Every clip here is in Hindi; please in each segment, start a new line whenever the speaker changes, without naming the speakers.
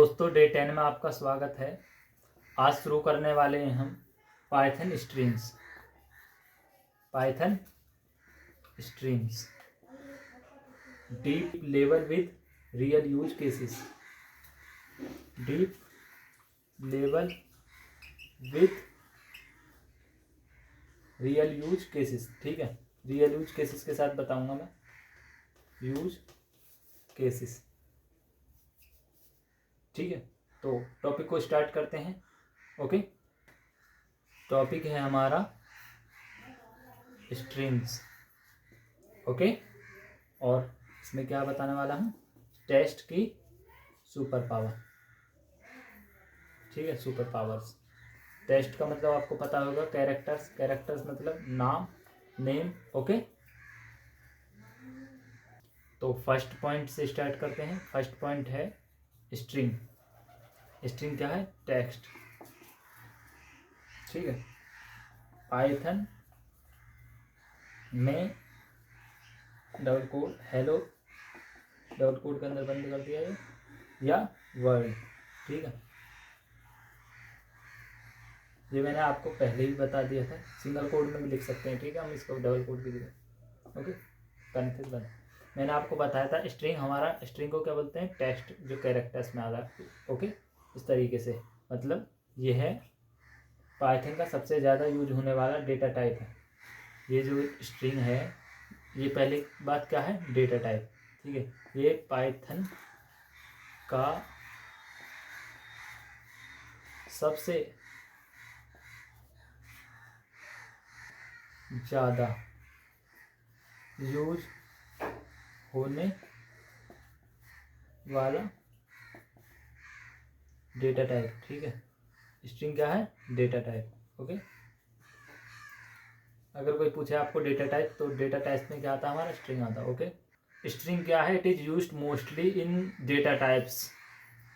दोस्तों डे 10 में आपका स्वागत है। आज शुरू करने वाले हैं हम Python streams. Deep level with real use cases. Deep level with real use cases. ठीक है, रियल यूज केसेस के साथ बताऊंगा मैं यूज केसेस। ठीक है, तो टॉपिक को स्टार्ट करते हैं। ओके, टॉपिक है हमारा स्ट्रिंग्स। ओके, और इसमें क्या बताने वाला हूँ, टेस्ट की सुपर पावर। ठीक है, सुपर पावर्स। टेस्ट का मतलब आपको पता होगा कैरेक्टर्स। कैरेक्टर्स मतलब नाम, नेम। ओके, तो फर्स्ट पॉइंट से स्टार्ट करते हैं। फर्स्ट पॉइंट है स्ट्रिंग। स्ट्रिंग क्या है? टेक्स्ट। ठीक है, पाइथन में double quote hello double quote के अंदर बंद कर दिया है, या वर्ड। ठीक है, ये मैंने आपको पहले ही बता दिया था। सिंगल कोड में भी लिख सकते हैं। ठीक है, हम इसको डबल कोड भी लिखें। ओके, कन्फ्यूज बन। मैंने आपको बताया था स्ट्रिंग हमारा, स्ट्रिंग को क्या बोलते हैं? टेक्स्ट, जो कैरेक्टर्स में आ रहा है। ओके, इस तरीके से मतलब ये है पाइथन का सबसे ज़्यादा यूज होने वाला डेटा टाइप है। ये जो स्ट्रिंग है, ये पहली बात क्या है? Data type. ठीक है, ये पाइथन का सबसे ज़्यादा यूज होने वाला डेटा टाइप। ठीक है, स्ट्रिंग क्या है? Data type. ओके, अगर कोई पूछे आपको डेटा टाइप, तो डेटा टाइप में क्या आता है? हमारा स्ट्रिंग आता है। ओके, स्ट्रिंग क्या है? It is used mostly in data types.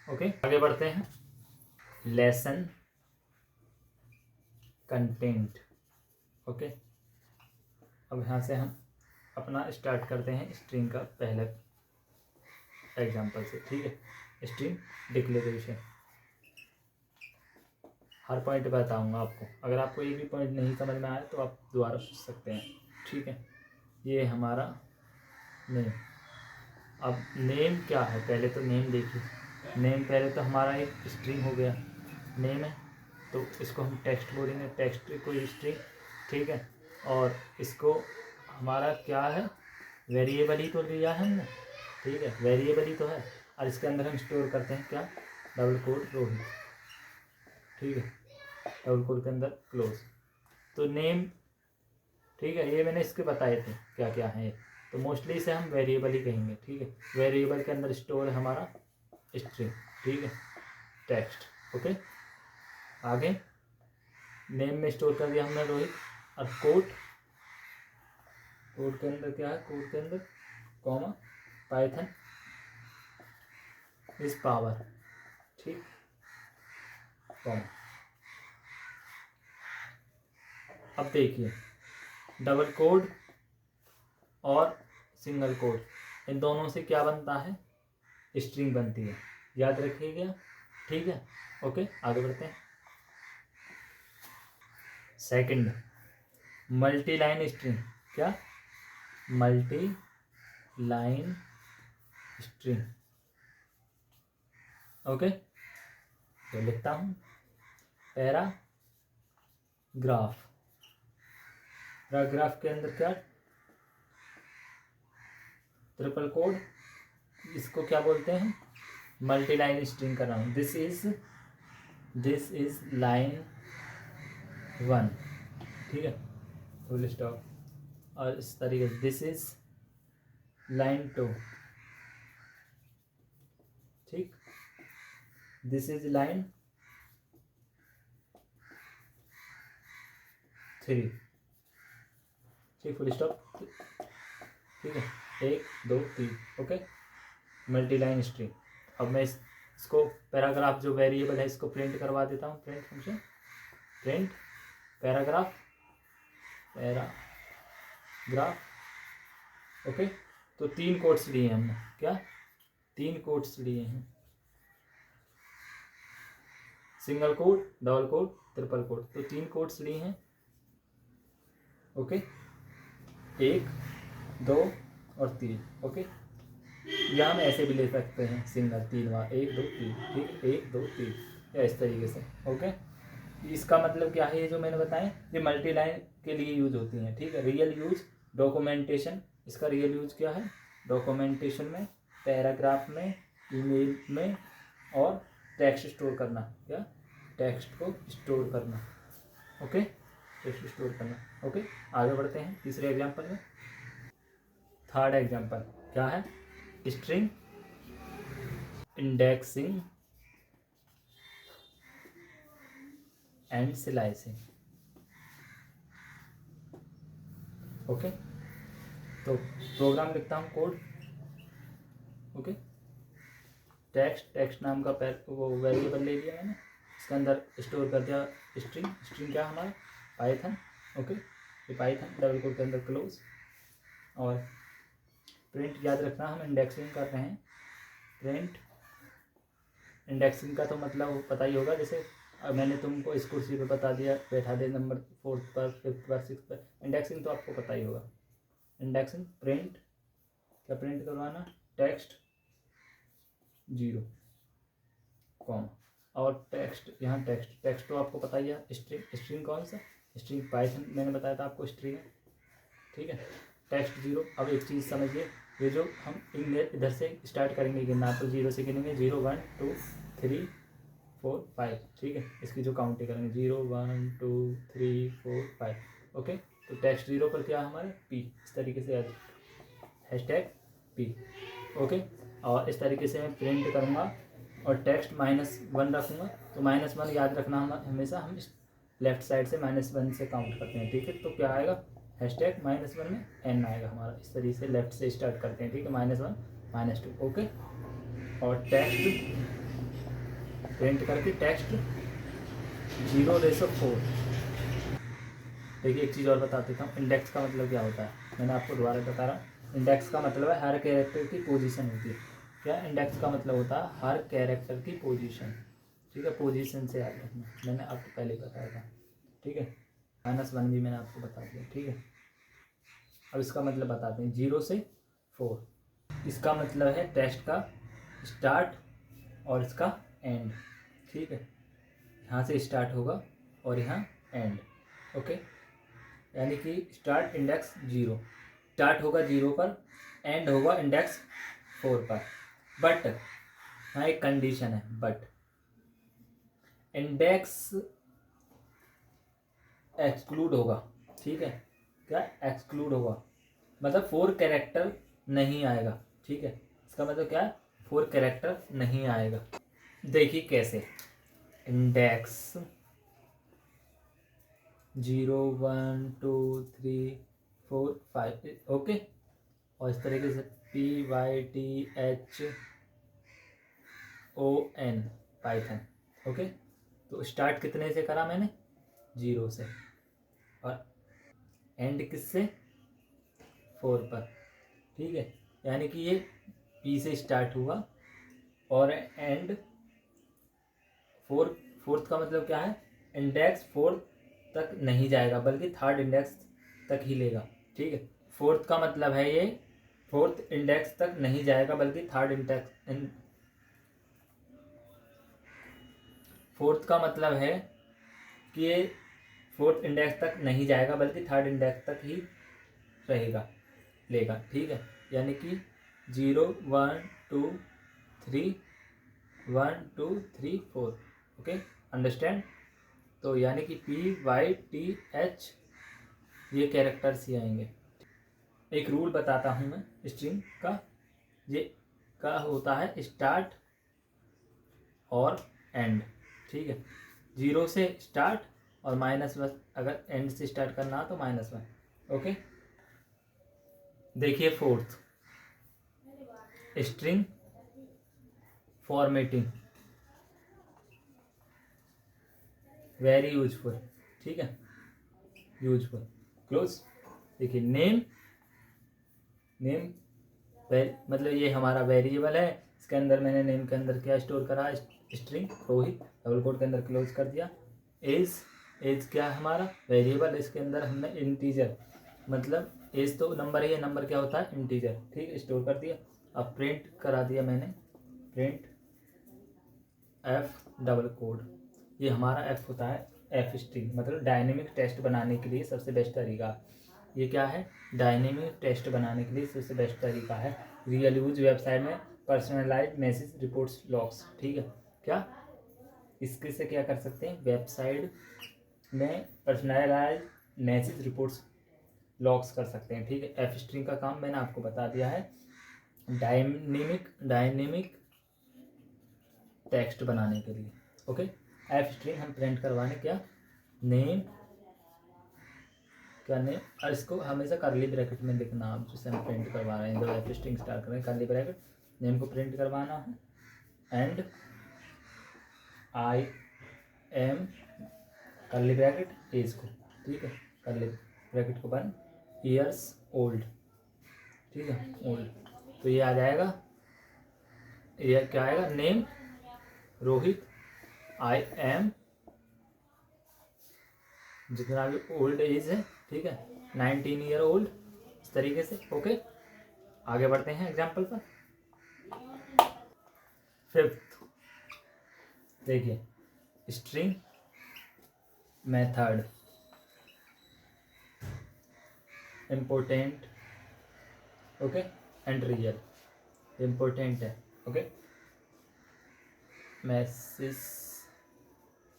Okay, आगे बढ़ते हैं। Lesson content. ओके, अब यहाँ से हम अपना स्टार्ट करते हैं स्ट्रिंग का पहले एग्जांपल से। ठीक है, स्ट्रिंग डिक्लेरेशन। हर पॉइंट बताऊंगा आपको। अगर आपको एक भी पॉइंट नहीं समझ में आए तो आप दोबारा सोच सकते हैं। ठीक है, ये हमारा नेम। अब नेम क्या है? पहले तो नेम देखिए। नेम पहले तो हमारा एक स्ट्रिंग हो गया, नेम है, तो इसको हम टेक्स्ट बोलेंगे। टेक्स्ट कोई स्ट्रिंग। ठीक है, और इसको हमारा क्या है? वेरिएबल ही तो लिया है हमने। ठीक है, वेरिएबल ही तो है, और इसके अंदर हम स्टोर करते हैं क्या? Double quote Rohit. ठीक है, डबल कोड के अंदर क्लोज। तो नेम, ठीक है, ये मैंने इसके बताए थे क्या क्या है। तो मोस्टली इसे हम वेरिएबल ही कहेंगे। ठीक है, वेरिएबल के अंदर स्टोर है हमारा स्ट्रिंग। ठीक है, टेक्स्ट। ओके, आगे नेम में स्टोर कर दिया हमने रोहित, और कोड, कोड के अंदर क्या है? कोड के अंदर कॉमा पाइथन इज पावर। ठीक, कॉमा। अब देखिए, डबल कोड और सिंगल कोड, इन दोनों से क्या बनता है? स्ट्रिंग बनती है। याद रखिएगा। ठीक है, ओके, आगे बढ़ते हैं। Second, multi line string. क्या? Multi line string. ओके, तो लिखता हूं पैराग्राफ। पैराग्राफ के अंदर क्या? Triple quote. इसको क्या बोलते हैं? मल्टी लाइन स्ट्रिंग कर रहा हूँ। This is line 1। ठीक है, फुल स्टॉप। और इस तरीके से दिस इज लाइन 2। ठीक, दिस इज लाइन 3। ठीक, फुल स्टॉप। ठीक है, 1 2 3। Okay, multi line string. अब मैं इसको पैराग्राफ जो वेरिएबल है इसको प्रिंट करवा देता हूँ। Print function, print paragraph, paragraph. Okay, तो 3 कोट्स लिए हमने। क्या? 3 कोट्स लिए हैं। Single quote, double quote, triple quote, तो 3 कोट्स ली हैं। ओके, 1 2 और 3। ओके, या हम ऐसे भी ले सकते हैं सिंगल 3 बार, 1 2 3, ठीक, 1 2 3, या इस तरीके से। ओके, इसका मतलब क्या है, ये जो मैंने बताया ये मल्टी लाइन के लिए यूज होती हैं, ठीक है। रियल यूज डॉक्यूमेंटेशन, इसका रियल यूज क्या है, डॉक्यूमेंटेशन में, पैराग्राफ में, ईमेल में, और टेक्स्ट स्टोर करना, क्या, टेक्स्ट को स्टोर करना। ओके, टेक्स्ट स्टोर करना। ओके, आगे बढ़ते हैं तीसरे एग्जाम्पल में। थर्ड एग्जाम्पल क्या है, string indexing and slicing. Okay, तो प्रोग्राम लिखता हूँ, कोड। ओके, टेक्स्ट नाम का वो वेरिएबल ले लिया मैंने, इसके अंदर स्टोर कर दिया स्ट्रिंग क्या हमारा, पाइथन। ओके, ये पाइथन डबल कोट के अंदर क्लोज, और प्रिंट याद रखना हम इंडेक्सिंग कर रहे हैं। प्रिंट इंडेक्सिंग का तो मतलब पता ही होगा, जैसे मैंने तुमको इस कुर्सी पे बता दिया, बैठा दे नंबर 4th पर, 5th पर, 6th पर, इंडेक्सिंग तो आपको पता ही होगा। इंडेक्सिंग प्रिंट, क्या प्रिंट करवाना, टेक्स्ट 0 कॉमा, और टेक्स्ट, यहाँ टेक्स्ट तो आपको पता ही है। स्ट्रिंग कौन सा, स्ट्रिंग पाइथन मैंने बताया था आपको, स्ट्रिंग है, ठीक है। टेक्स्ट 0। अब एक चीज़ समझिए, ये जो हम इधर से स्टार्ट करेंगे गिनना, तो 0 से गिनेंगे, 0 1 2 3 4 5, ठीक है। इसकी जो काउंटिंग करेंगे 0 1 2 3 4 5। ओके, तो टेक्स्ट 0 पर क्या हमारे पी, इस तरीके से हैशटैग पी। ओके, और इस तरीके से मैं प्रिंट करूँगा, और टेक्स्ट -1 रखूँगा, तो -1 याद रखना, हम हमेशा हम लेफ्ट साइड से -1 से काउंट करते हैं, ठीक है। तो क्या आएगा, हैशटैग -1 में n आएगा हमारा, इस तरीके से लेफ्ट से स्टार्ट करते हैं, ठीक है। -1 -2। ओके, और टेक्स्ट प्रिंट करके टेक्स्ट 0:4। देखिए एक चीज़ और बता देता हूँ, इंडेक्स का मतलब क्या होता है, मैंने आपको दोबारा बता रहा हूँ। इंडेक्स का मतलब है हर कैरेक्टर की पोजीशन होती है। क्या इंडेक्स का मतलब होता है, हर कैरेक्टर की पोजीशन, ठीक है। पोजीशन से याद रखना, मैंने आपको पहले बताया था, ठीक है। -1 भी मैंने आपको बता दिया, ठीक है। अब इसका मतलब बताते हैं, 0 से 4, इसका मतलब है टेक्स्ट का स्टार्ट और इसका एंड, ठीक है। यहाँ से स्टार्ट होगा और यहाँ एंड। ओके, यानी कि स्टार्ट इंडेक्स 0, स्टार्ट होगा 0 पर, एंड होगा इंडेक्स 4 पर। बट यहाँ एक कंडीशन है, बट इंडेक्स एक्सक्लूड होगा, ठीक है। क्या एक्सक्लूड होगा, मतलब 4 कैरेक्टर नहीं आएगा, ठीक है। इसका मतलब क्या है, 4 कैरेक्टर नहीं आएगा। देखिए कैसे, इंडेक्स 0 1 2 3 4 5, ओके, और इस तरीके से PYTHON पाइथन। ओके, तो स्टार्ट कितने से करा मैंने, 0 से, और एंड किससे, 4 पर, ठीक है। यानी कि ये P से स्टार्ट हुआ और एंड 4th का मतलब क्या है, इंडेक्स 4 तक नहीं जाएगा बल्कि 3rd इंडेक्स तक ही लेगा, ठीक है। 4th का मतलब है ये 4th इंडेक्स तक नहीं जाएगा बल्कि 3rd इंडेक्स, 4th का मतलब है कि ये 4th इंडेक्स तक नहीं जाएगा बल्कि 3rd इंडेक्स तक ही रहेगा, लेगा, ठीक है। यानी कि 0 1 2 3 1 2 3 4। Okay, understand. तो यानी कि PYTH ये कैरेक्टर्स ही आएंगे। एक रूल बताता हूँ मैं स्ट्रिंग का, ये का होता है स्टार्ट और एंड, ठीक है। 0 से स्टार्ट और -1, अगर एंड से स्टार्ट करना हो तो -1। ओके, देखिए 4th string formatting, very useful, ठीक है, यूजफुल, क्लोज। देखिए नेम मतलब ये हमारा वेरिएबल है, इसके अंदर मैंने नेम के अंदर क्या स्टोर करा, स्ट्रिंग रोहित डबल कोट के अंदर क्लोज कर दिया। एज क्या है हमारा वेरिएबल, इसके अंदर हमने इंटीजर, मतलब एज तो नंबर है, ये नंबर क्या होता है इंटीजर, ठीक है, स्टोर कर दिया। अब प्रिंट करा दिया मैंने, प्रिंट एफ डबल कोड, ये हमारा एफ होता है एफ स्ट्रिंग, मतलब डायनेमिक टेस्ट बनाने के लिए सबसे बेस्ट तरीका। ये क्या है डायनेमिक टेस्ट बनाने के लिए सबसे बेस्ट तरीका है रियल यूज वेबसाइट में पर्सनलाइज मैसेज रिपोर्ट्स लॉग्स, ठीक है। क्या इसके से क्या कर सकते हैं वेबसाइट में पर्सनलाइज मैसेज रिपोर्ट्स लॉग्स कर सकते हैं, ठीक है। एफ स्ट्रिंग का काम मैंने आपको बता दिया है डायनेमिक टेक्स्ट बनाने के लिए, ओके। एफ स्ट्रिंग हम प्रिंट करवाने क्या नेम, क्या नेम, और इसको हमेशा करली ब्रैकेट में लिखना, आप जिसे हम प्रिंट करवा रहे हैं, जब एफ स्ट्रिंग स्टार्ट करें करली ब्रैकेट नेम को प्रिंट करवाना है, and I am curly bracket age को, ठीक है, करली ब्रैकेट को बंद, ईयर्स ओल्ड, ठीक है ओल्ड, तो ये आ जाएगा, ये क्या आएगा नेम रोहित, आई एम जितना भी ओल्ड एज है, ठीक है 19 ईयर ओल्ड, इस तरीके से, ओके। आगे बढ़ते हैं एग्जाम्पल पर। फिफ्थ देखिए string method important, okay, and real, important है, ओके, मैसेज,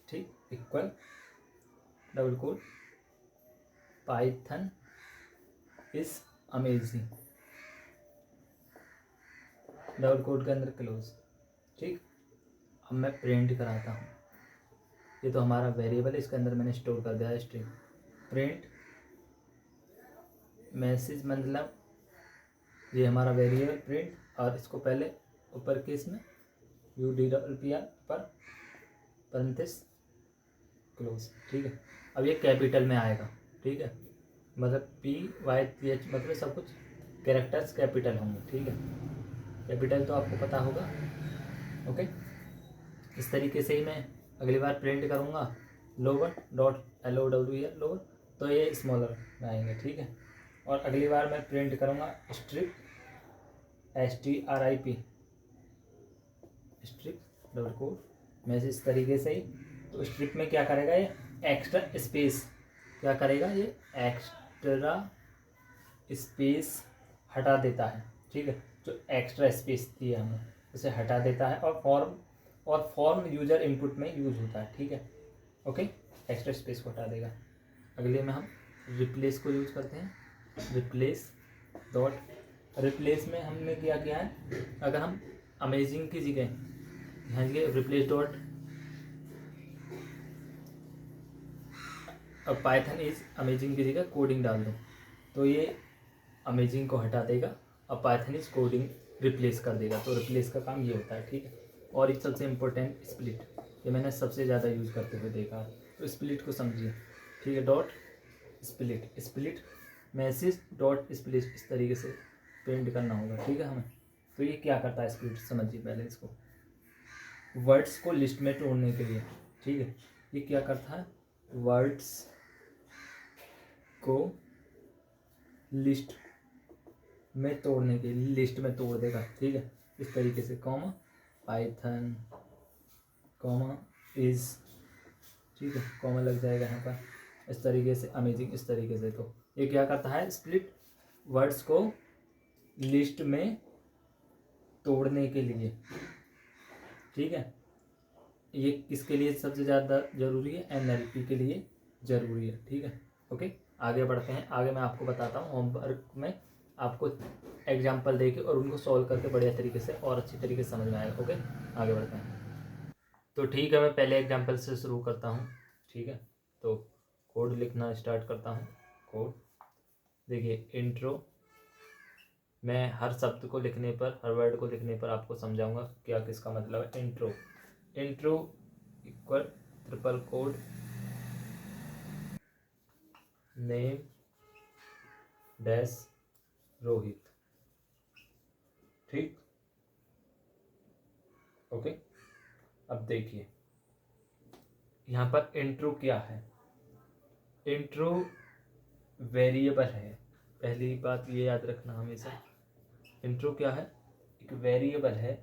ठीक, equal double quote Python is amazing double quote के अंदर क्लोज, ठीक। अब मैं प्रिंट कराता हूँ, ये तो हमारा वेरिएबल है, इसके अंदर मैंने स्टोर कर दिया है स्ट्रिंग, प्रिंट मैसेज, मतलब ये हमारा वेरिएबल प्रिंट, और इसको पहले ऊपर केस में UDPR पर पैरेंथेसिस क्लोज, ठीक है। अब ये कैपिटल में आएगा, ठीक है, मतलब PYTH, मतलब सब कुछ कैरेक्टर्स कैपिटल होंगे, ठीक है, कैपिटल तो आपको पता होगा, ओके। इस तरीके से ही मैं अगली बार प्रिंट करूँगा लोअर डॉट LOWER लोअर, तो ये स्मॉलर में आएंगे, ठीक है। और अगली बार मैं प्रिंट करूँगा strip STRIP strip double quote message, इस तरीके से ही, तो स्ट्रिप में क्या करेगा ये एक्स्ट्रा स्पेस, क्या करेगा ये एक्स्ट्रा स्पेस हटा देता है, ठीक है, जो एक्स्ट्रा स्पेस थी हमें उसे हटा देता है, और फॉर्म यूजर इनपुट में यूज होता है, ठीक है, ओके, एक्स्ट्रा स्पेस को हटा देगा। अगले में हम रिप्लेस को यूज करते हैं, रिप्लेस में हमने क्या किया है, अगर हम अमेजिंग की जगह यहाँ रिप्लेस डॉट अब पाइथन इज अमेजिंग की जगह कोडिंग डाल दो, तो ये अमेजिंग को हटा देगा और पाइथन इज कोडिंग रिप्लेस कर देगा, तो रिप्लेस का काम ये होता है, ठीक है। और एक सबसे इम्पोर्टेंट स्प्लिट, ये मैंने सबसे ज़्यादा यूज़ करते हुए देखा, तो स्प्लिट को समझिए, ठीक है, dot split message dot split, इस तरीके से प्रिंट करना होगा, ठीक है हमें। तो ये क्या करता है स्प्लिट, समझिए पहले इसको, वर्ड्स को लिस्ट में तोड़ने के लिए, ठीक है, ये क्या करता है वर्ड्स को लिस्ट में तोड़ने के लिए लिस्ट में तोड़ देगा, ठीक है, इस तरीके से, कॉमा पाइथन कॉमा इज, ठीक है, कॉमा लग जाएगा यहाँ पर, इस तरीके से अमेजिंग, इस तरीके से। तो ये क्या करता है स्प्लिट वर्ड्स को लिस्ट में तोड़ने के लिए, ठीक है, ये किसके लिए सबसे ज़्यादा ज़रूरी है, NLP के लिए ज़रूरी है, ठीक है, ओके। आगे बढ़ते हैं, आगे मैं आपको बताता हूँ होमवर्क में आपको एग्जाम्पल देके और उनको सॉल्व करके बढ़िया तरीके से और अच्छी तरीके से समझ में आएगा, ओके। आगे बढ़ते हैं, तो ठीक है, मैं पहले एग्जाम्पल से शुरू करता हूँ, ठीक है। तो कोड लिखना स्टार्ट करता हूँ, कोड देखिए, इंट्रो, मैं हर शब्द को लिखने पर, हर वर्ड को लिखने पर आपको समझाऊंगा क्या किसका मतलब है। Intro equal triple code name dash Rohit, ठीक, ओके। अब देखिए यहाँ पर इंट्रो क्या है। इंट्रो वेरिएबल है, पहली बात ये याद रखना हमेशा। इंट्रो क्या है, एक वेरिएबल है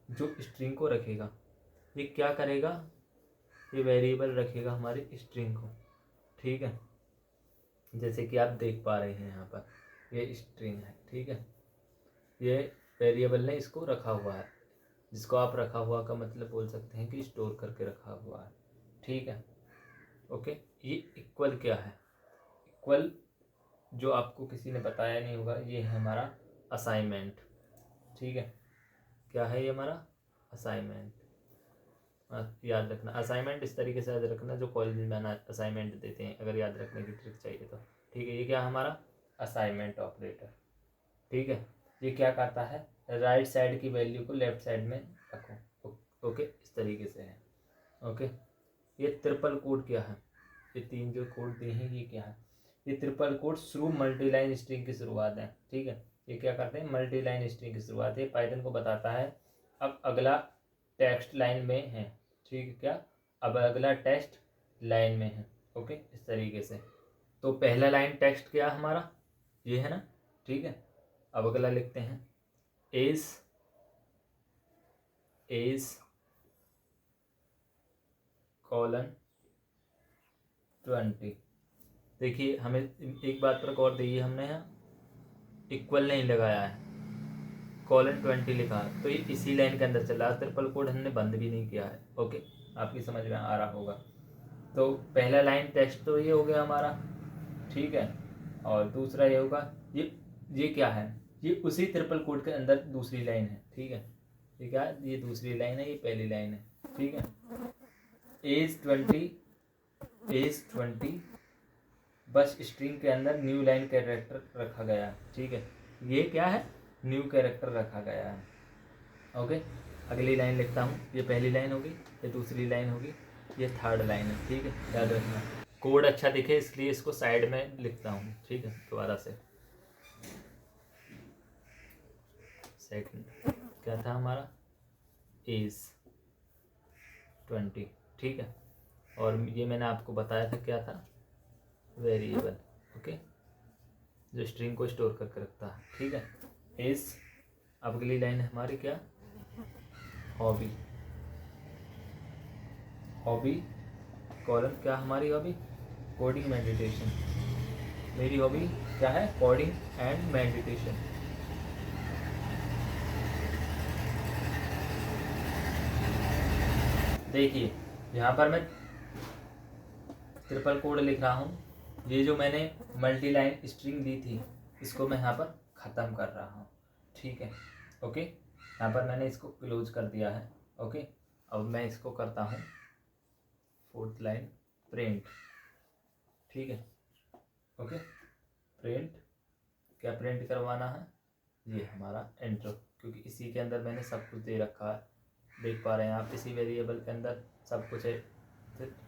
जो स्ट्रिंग को रखेगा। ये क्या करेगा, ये वेरिएबल रखेगा हमारी स्ट्रिंग को, ठीक है। जैसे कि आप देख पा रहे हैं यहाँ पर ये स्ट्रिंग है, ठीक है। ये वेरिएबल ने इसको रखा हुआ है, जिसको आप रखा हुआ का मतलब बोल सकते हैं कि स्टोर करके रखा हुआ है, ठीक है। ओके, ये इक्वल क्या है, इक्वल जो आपको किसी ने बताया नहीं होगा, ये है हमारा असाइनमेंट, ठीक है। क्या है ये हमारा असाइनमेंट, याद रखना। असाइनमेंट इस तरीके से याद रखना जो कॉलेज में असाइनमेंट देते हैं, अगर याद रखने की ट्रिक चाहिए तो, ठीक है। ये क्या है हमारा असाइनमेंट ऑपरेटर, ठीक है। ये क्या करता है, राइट साइड की वैल्यू को लेफ्ट साइड में रखो, ओके, इस तरीके से है, ओके। ये ट्रिपल कोड क्या है, ये तीन जो कोड दिए हैं ये क्या है, ये ट्रिपल कोड शुरू मल्टीलाइन स्ट्रिंग की शुरुआत है, ठीक है। ये क्या करते हैं, मल्टीलाइन स्ट्रिंग की शुरुआत है, पाइथन को बताता है अब अगला टेक्स्ट लाइन में है, ठीक है। क्या, अब अगला टेक्स्ट लाइन में है, ओके, इस तरीके से। तो पहला लाइन टेक्स्ट क्या हमारा, ये है ना, ठीक है। अब अगला लिखते हैं एज कॉलन 20। देखिए हमें एक बात पर गौर दी, हमने यहाँ इक्वल नहीं लगाया है, कॉलन 20 लिखा है, तो ये इसी लाइन के अंदर चला, ट्रिपल कोड हमने बंद भी नहीं किया है, ओके। आपकी समझ में आ रहा होगा। तो पहला लाइन टेक्स्ट तो ये हो गया हमारा, ठीक है। और दूसरा ये होगा, ये क्या है, ये उसी ट्रिपल कोड के अंदर दूसरी लाइन है, ठीक है। ये क्या है, ये दूसरी लाइन है, ये पहली लाइन है, ठीक है। एज 20 बस स्ट्रिंग के अंदर न्यू लाइन कैरेक्टर रखा गया है, ठीक है। ये क्या है, न्यू कैरेक्टर रखा गया है, ओके। अगली लाइन लिखता हूँ, ये पहली लाइन होगी, ये दूसरी लाइन होगी, ये थर्ड लाइन है, ठीक है। याद रखना, कोड अच्छा दिखे इसलिए इसको साइड में लिखता हूँ, ठीक है। दोबारा से, सेकंड क्या था हमारा, एज 20, ठीक है। और ये मैंने आपको बताया था क्या था, वेरिएबल, ओके, जो स्ट्रिंग को स्टोर करके रखता है, ठीक है। एज, अब अगली लाइन है हमारी क्या, हॉबी कॉलम क्या हमारी हॉबी, कोडिंग मेडिटेशन। मेरी हॉबी क्या है, कोडिंग एंड मेडिटेशन। देखिए यहाँ पर मैं ट्रिपल कोड लिख रहा हूँ, ये जो मैंने मल्टी लाइन स्ट्रिंग दी थी इसको मैं यहाँ पर ख़त्म कर रहा हूँ, ठीक है, ओके। यहाँ पर मैंने इसको क्लोज कर दिया है, ओके। अब मैं इसको करता हूँ फोर्थ लाइन प्रिंट, ठीक है, ओके। प्रिंट क्या प्रिंट करवाना है, ये हमारा इंट्रो, क्योंकि इसी के अंदर मैंने सब कुछ दे रखा है, देख पा रहे हैं आप, इसी वेरिएबल के अंदर सब कुछ है।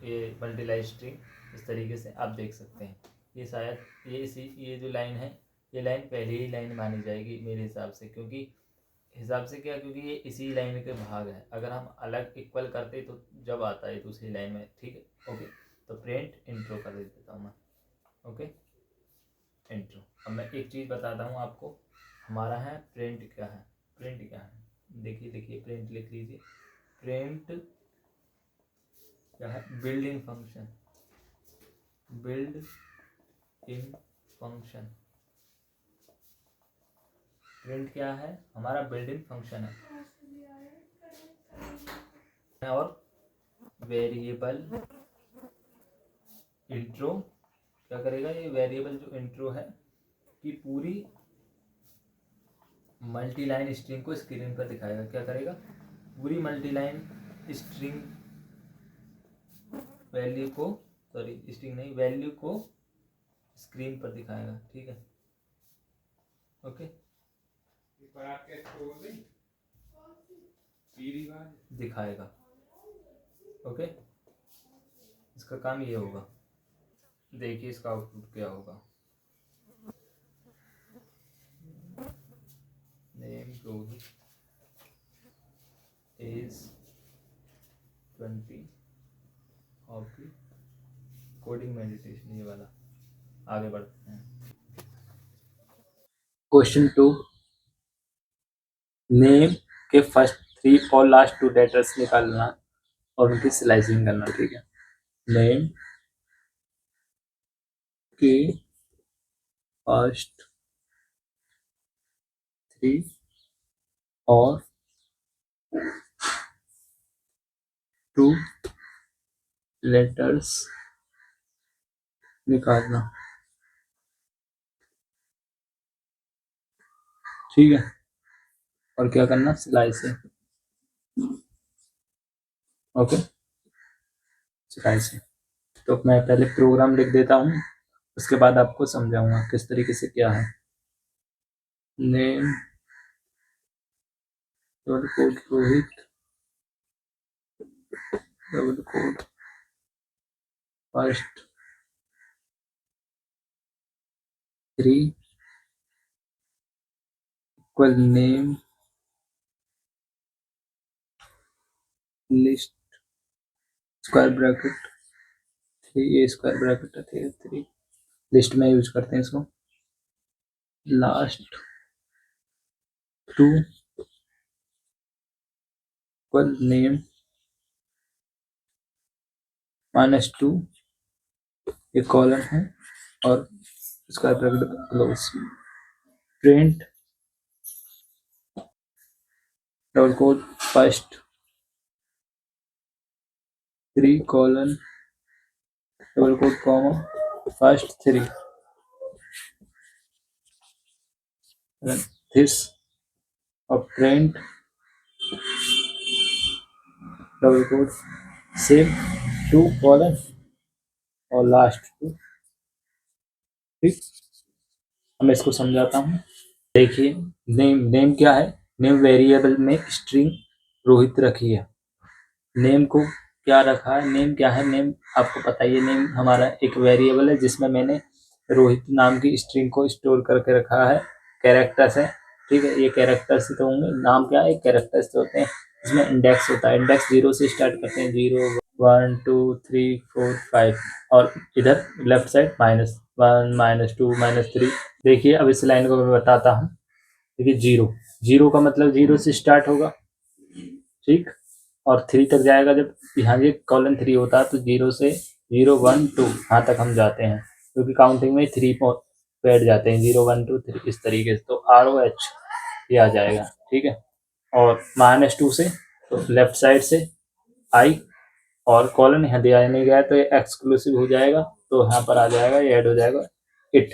ये मल्टीलाइन स्ट्रिंग इस तरीके से आप देख सकते हैं। ये शायद ये जो लाइन है, ये लाइन पहली ही लाइन मानी जाएगी मेरे हिसाब से, क्योंकि क्योंकि ये इसी लाइन के भाग है। अगर हम अलग इक्वल करते तो जब आता है दूसरी लाइन में, ठीक है, ओके। तो प्रिंट इंट्रो कर देता हूँ मैं, ओके, इंट्रो। अब मैं एक चीज़ बताता हूँ आपको, हमारा है प्रिंट क्या है, देखिए प्रिंट लिख लीजिए। प्रिंट क्या है, बिल्ड इन फंक्शन। प्रिंट क्या है हमारा, बिल्ड इन फंक्शन है। और वेरिएबल इंट्रो क्या करेगा, ये वेरिएबल जो इंट्रो है कि पूरी मल्टीलाइन स्ट्रिंग को स्क्रीन पर दिखाएगा। क्या करेगा, पूरी मल्टीलाइन स्ट्रिंग वैल्यू को स्क्रीन पर दिखाएगा, ठीक है, ओके। दिखाएगा, ओके। इसका काम ये होगा, देखिए इसका आउटपुट क्या होगा, name Rohit, age 20 hobby coding meditation, ये वाला। आगे बढ़ते हैं। क्वेश्चन 2, नेम के फर्स्ट 3 और लास्ट 2 लेटर्स निकालना और उनकी स्लाइसिंग करना। ठीक है, नेम के फर्स्ट 3 और 2 लेटर्स निकालना। ठीक है, और क्या करना, स्लाइसिंग। Okay, slicing. तो मैं पहले प्रोग्राम लिख देता हूँ, उसके बाद आपको समझाऊंगा किस तरीके से क्या है। Name double quote Rohit double quote first 3 equal name list square bracket 3 ये स्क्वायर ब्रैकेट है 3 लिस्ट में यूज करते हैं इसको। लास्ट 2 इक्वल नेम -2 ये कॉलन है और square bracket close. Print double quote first 3 colon double quote comma first 3 this और print double quote same 2 colon और लास्ट 2। ठीक, मैं इसको समझाता हूँ। देखिए, नेम क्या है, नेम वेरिएबल में स्ट्रिंग रोहित रखी है। नेम को क्या रखा है, नेम क्या है, नेम आपको पता ही है। नेम हमारा एक वेरिएबल है जिसमें मैंने रोहित नाम की स्ट्रिंग को स्टोर करके रखा है। कैरेक्टर्स है, ठीक है, ये कैरेक्टर्स ही तो होंगे। नाम क्या है, कैरेक्टर्स तो होते हैं। इसमें इंडेक्स होता है, इंडेक्स 0 से स्टार्ट करते हैं, 0 1 2 3 4 5 और इधर लेफ्ट साइड -1 -2 -3। देखिए, अब इस लाइन को मैं बताता हूँ। देखिए, 0 का मतलब 0 से स्टार्ट होगा, ठीक, और 3 तक जाएगा। जब यहाँ ये कॉलन 3 होता है तो 0 से 0 1 2 यहाँ तक हम जाते हैं, क्योंकि काउंटिंग में 3 बैठ जाते हैं, 0 1 2 3 इस तरीके से। तो ROH ये आ जाएगा, ठीक है। और -2 से तो लेफ्ट साइड से I और कॉलन यहाँ दिया नहीं गया तो ये एक्सक्लूसिव हो जाएगा, तो यहाँ पर आ जाएगा, ये ऐड हो जाएगा इट।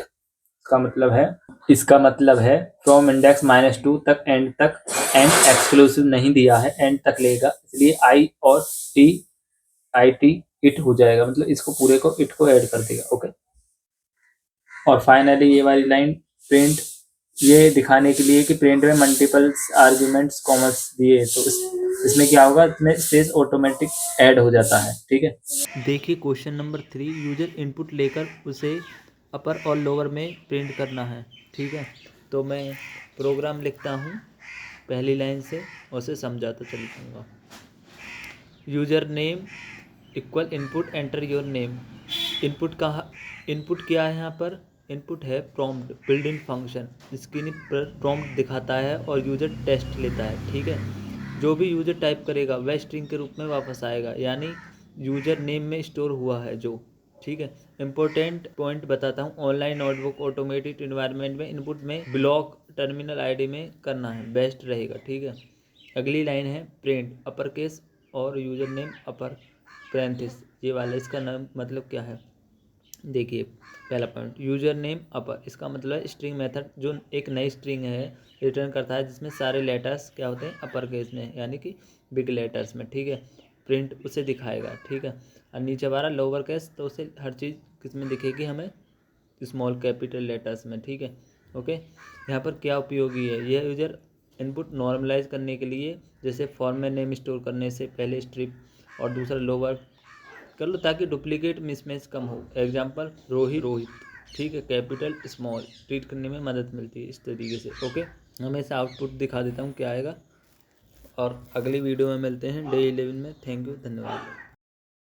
इसका मतलब है फ्रॉम इंडेक्स -2 तक एंड तक, एंड एक्सक्लूसिव नहीं दिया है, एंड तक लेगा, इसलिए आई और टी IT इट हो जाएगा, मतलब इसको पूरे को इट को ऐड कर देगा। ओके, और फाइनली ये वाली लाइन प्रिंट, ये दिखाने के लिए कि प्रिंट में मल्टीपल्स आर्ग्यूमेंट्स कॉमर्स दिए, तो इसमें क्या होगा, इसमें स्पेस ऑटोमेटिक ऐड हो जाता है। ठीक है, देखिए क्वेश्चन नंबर 3, यूजर इनपुट लेकर उसे अपर और लोअर में प्रिंट करना है। ठीक है, तो मैं प्रोग्राम लिखता हूँ पहली लाइन से और उसे समझाता चल जाऊँगा। User name equal input enter your name. Input क्या है यहाँ पर, इनपुट है prompt build in function, screen पर प्रॉम्प्ट दिखाता है और यूजर टेस्ट लेता है। ठीक है, जो भी यूजर टाइप करेगा वह स्ट्रिंग के रूप में वापस आएगा, यानी यूजर नेम में स्टोर हुआ है जो। ठीक है, इंपॉर्टेंट पॉइंट बताता हूँ। ऑनलाइन नोटबुक ऑटोमेटेड इन्वायरमेंट में इनपुट में ब्लॉक टर्मिनल ID में करना है, बेस्ट रहेगा। ठीक है, अगली लाइन है प्रिंट अपर केस और यूजर नेम अपर पैरेंथेसिस, ये वाला इसका नाम मतलब क्या है। देखिए, पहला पॉइंट यूजर नेम अपर, इसका मतलब है स्ट्रिंग मेथड जो एक नई स्ट्रिंग है रिटर्न करता है जिसमें सारे लेटर्स क्या होते हैं, अपर केस में, यानी कि बिग लेटर्स में। ठीक है, प्रिंट उसे दिखाएगा। ठीक है, और नीचे वाला लोअर केस, तो उसे हर चीज़ किस में दिखेगी, हमें स्मॉल कैपिटल लेटर्स में। ठीक है, ओके। यहाँ पर क्या उपयोगी है, यह यूजर इनपुट नॉर्मलाइज करने के लिए, जैसे फॉर्म में नेम स्टोर करने से पहले स्ट्रिप और दूसरा लोअर कर लो ताकि डुप्लीकेट मिसमैच कम हो। एग्जांपल रोहित, ठीक है, कैपिटल स्मॉल, ट्रीट करने में मदद मिलती है इस तरीके से। ओके, मैं इसे आउटपुट दिखा देता हूँ क्या आएगा। और अगली वीडियो में मिलते हैं डे 11 में। थैंक यू, धन्यवाद।